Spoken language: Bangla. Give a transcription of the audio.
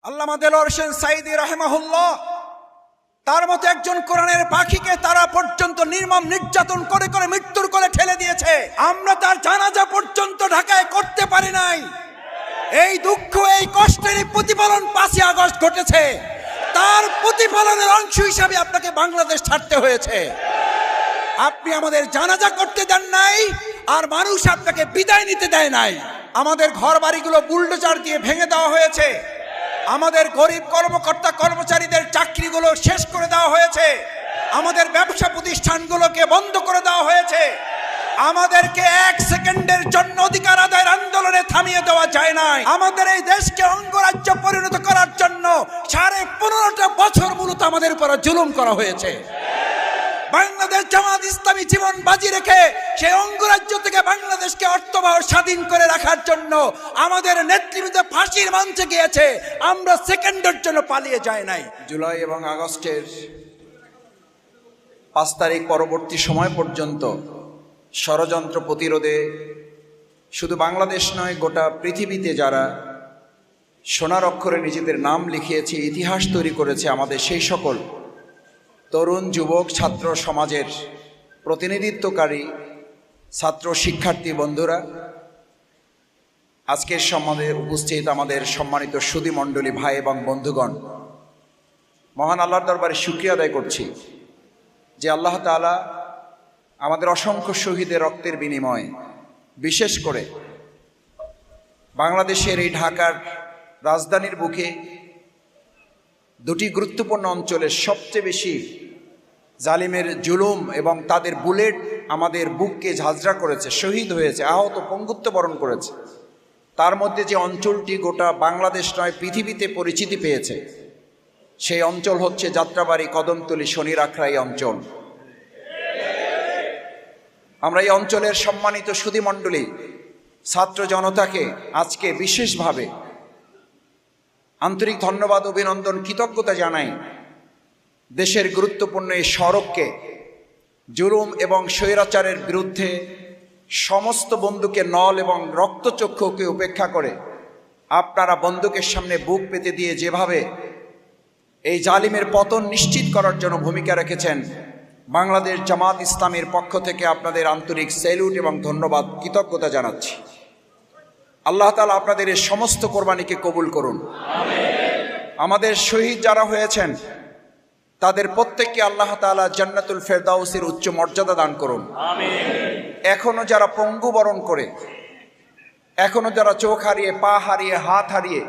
আল্লামা দেলোয়ার হোসেন সাঈদী রাহিমাহুল্লাহ তার মতো একজন কোরআনের পাখিকে তারা পর্যন্ত নির্মম নির্যাতন করে করে মৃত্যুর কোলে ঠেলে দিয়েছে। আমরা তার জানাজা পর্যন্ত ঢাকায় করতে পারি নাই। এই দুঃখ এই কষ্টের প্রতিফলন 5ই আগস্ট ঘটেছে। তার প্রতিফলনের অংশ হিসাবে আপনাকে বাংলাদেশ ছাড়তে হয়েছে। আপনি আমাদের জানাজা করতে দেন নাই, আর মানুষ আপনাকে বিদায় নিতে দেয় নাই। আমাদের ঘর বাড়িগুলো বুলডোজার দিয়ে ভেঙে দেওয়া হয়েছে। আমাদের গরিব কর্মকর্তা কর্মচারীদের চাকরিগুলো শেষ করে দেওয়া হয়েছে। আমাদের ব্যবসা প্রতিষ্ঠানগুলোকে বন্ধ করে দেওয়া হয়েছে। আমাদেরকে 1 সেকেন্ডের জন্য অধিকার আদায়ের আন্দোলনে থামিয়ে দেওয়া যায় নাই। আমাদের এই দেশকে অঙ্গরাজ্য পরিণত করার জন্য 15.5টা বছর মূলত আমাদের উপর জুলুম করা হয়েছে। বাংলাদেশ জামাত ইসলামী জীবন বাজি রেখে সেই অঙ্গরাজ্য থেকে বাংলাদেশকে অর্থবহ স্বাধীন করে রাখার জন্য আমাদের নেতৃবৃন্দ ফাঁসির মঞ্চে গিয়েছে। আমরা সেকেন্ডের জন্য পালিয়ে যাই নাই। জুলাই এবং আগস্টের 5 তারিখ পরবর্তী সময় পর্যন্ত ষড়যন্ত্র প্রতিরোধে শুধু বাংলাদেশ নয়, গোটা পৃথিবীতে যারা সোনার অক্ষরে নিজেদের নাম লিখিয়েছে, ইতিহাস তৈরি করেছে, আমাদের সেই সকল তরুণ যুবক ছাত্র সমাজের প্রতিনিধিত্বকারী ছাত্র শিক্ষার্থী বন্ধুরা, আজকের সম্মানে উপস্থিত আমাদের সম্মানিত সুধী মণ্ডলী ভাই এবং বন্ধুগণ, মহান আল্লাহর দরবারে শুকরিয়া আদায় করছি যে আল্লাহ তাআলা আমাদের অসংখ্য শহীদের রক্তের বিনিময়ে বিশেষ করে বাংলাদেশের এই ঢাকার রাজধানীর বুকে 2টি গুরুত্বপূর্ণ অঞ্চলের সবচেয়ে বেশি জালিমের জুলুম এবং তাদের বুলেট আমাদের বুককে ঝাঁঝরা করেছে, শহীদ হয়েছে, আহত পঙ্গুত্ব বরণ করেছে। তার মধ্যে যে অঞ্চলটি গোটা বাংলাদেশ নয় পৃথিবীতে পরিচিতি পেয়েছে, সেই অঞ্চল হচ্ছে যাত্রাবাড়ি, কদমতলী, শনির আখড়া এই অঞ্চল। আমরা এই অঞ্চলের সম্মানিত সুধী মণ্ডলী ছাত্র জনতাকে আজকে বিশেষভাবে আন্তরিক ধন্যবাদ, অভিনন্দন, কৃতজ্ঞতা জানাই। দেশের গুরুত্বপূর্ণ এই সড়ককে জুলুম এবং স্বৈরাচারের বিরুদ্ধে সমস্ত বন্দুকের নল এবং রক্তচক্ষুকে উপেক্ষা করে আপনারা বন্দুকের সামনে বুক পেতে দিয়ে যেভাবে এই জালিমের পতন নিশ্চিত করার জন্য ভূমিকা রেখেছেন, বাংলাদেশ জামাত ইসলামের পক্ষ থেকে আপনাদের আন্তরিক স্যালুট এবং ধন্যবাদ, কৃতজ্ঞতা জানাচ্ছি। আল্লাহ তাআলা আপনাদের এই সমস্ত কোরবানিকে কবুল করুন। আমাদের শহীদ যারা হয়েছেন তাদের প্রত্যেককে আল্লাহ তাআলা জান্নাতুল ফেরদাউসের উচ্চ মর্যাদা দান করুন। এখনো যারা পঙ্গু বরণ করে, এখনো যারা চোখ হারিয়ে, পা হারিয়ে, হাত হারিয়ে